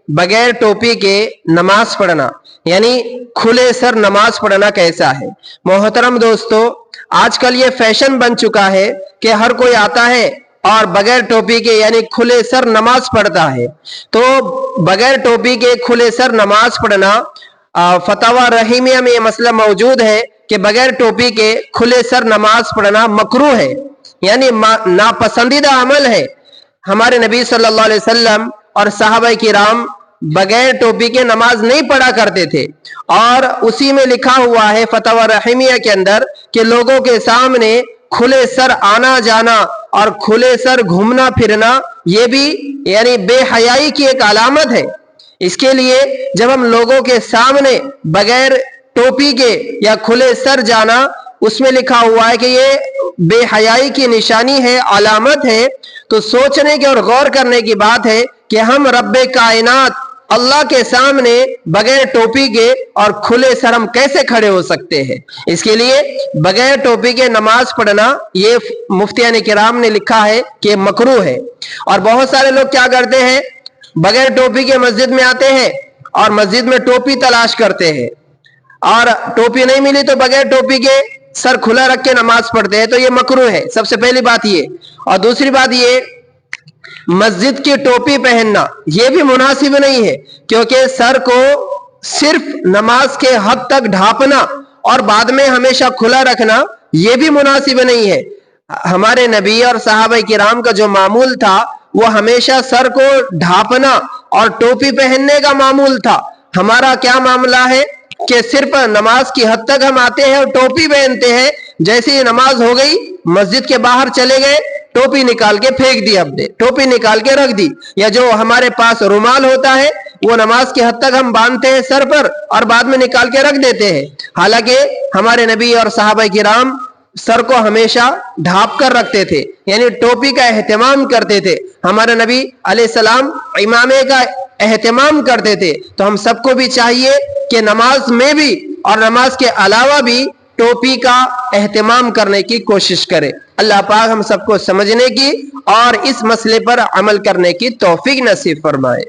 बगैर टोपी के नमाज पढ़ना यानी खुले सर नमाज पढ़ना कैसा है। मोहतरम दोस्तों, आजकल ये फैशन बन चुका है कि हर कोई आता है और बगैर टोपी के यानी खुले सर नमाज पढ़ता है। तो बगैर टोपी के खुले सर नमाज पढ़ना फतवा रहीमिया में ये मसला मौजूद है कि बगैर टोपी के खुले सर नमाज पढ़ना मकरूह है, यानी नापसंदीदा अमल है। हमारे नबी सल्लल्लाहु अलैहि वसल्लम और सहाबा किराम बगैर टोपी के नमाज नहीं पढ़ा करते थे, और उसी में लिखा हुआ है फतवा रहीमिया के अंदर कि लोगों के सामने खुले सर आना जाना और खुले सर घूमना फिरना ये भी यानी बेहयाई की एक अलामत है। इसके लिए जब हम लोगों के सामने बगैर टोपी के या खुले सर जाना, उसमें लिखा हुआ है कि ये बेहयाई की निशानी है, अलामत है, तो सोचने की और गौर करने की बात है कि हम रब्बे कायनात अल्लाह के सामने बगैर टोपी के और खुले सर हम कैसे खड़े हो सकते हैं। इसके लिए बगैर टोपी के नमाज पढ़ना ये मुफ्तियान किराम ने लिखा है कि मकरूह है। और बहुत सारे लोग क्या करते हैं, बगैर टोपी के मस्जिद में आते हैं और मस्जिद में टोपी तलाश करते हैं, और टोपी नहीं मिली तो बगैर टोपी के सर खुला रख के नमाज पढ़ते हैं, तो ये मकरूह है। सबसे पहली बात ये। और दूसरी बात ये, मस्जिद की टोपी पहनना यह भी मुनासिब नहीं है, क्योंकि सर को सिर्फ नमाज के हद तक ढांपना और बाद में हमेशा खुला रखना यह भी मुनासिब नहीं है। हमारे नबी और सहाबा किराम का जो मामूल था वो हमेशा सर को ढांपना और टोपी पहनने का मामूल था। हमारा क्या मामला है कि सिर्फ नमाज की हद तक हम आते हैं और टोपी पहनते हैं, जैसे ही नमाज हो गई मस्जिद के बाहर चले गए, टोपी निकाल के फेंक दी, हमने टोपी निकाल के रख दी। या जो हमारे पास रुमाल होता है वो नमाज की हद तक हम बांधते हैं सर पर और बाद में निकाल के रख देते हैं। हालांकि हमारे नबी और सहाबा किराम सर को हमेशा ढांप कर रखते थे, यानी टोपी का एहतमाम करते थे। हमारे नबी अलैहिस्सलाम इमामे का एहतमाम करते थे। तो हम सबको भी चाहिए कि नमाज में भी और नमाज के अलावा भी टोपी का एहतमाम करने की कोशिश करें। अल्लाह पाक हम सबको समझने की और इस मसले पर अमल करने की तौफीक नसीब फरमाए।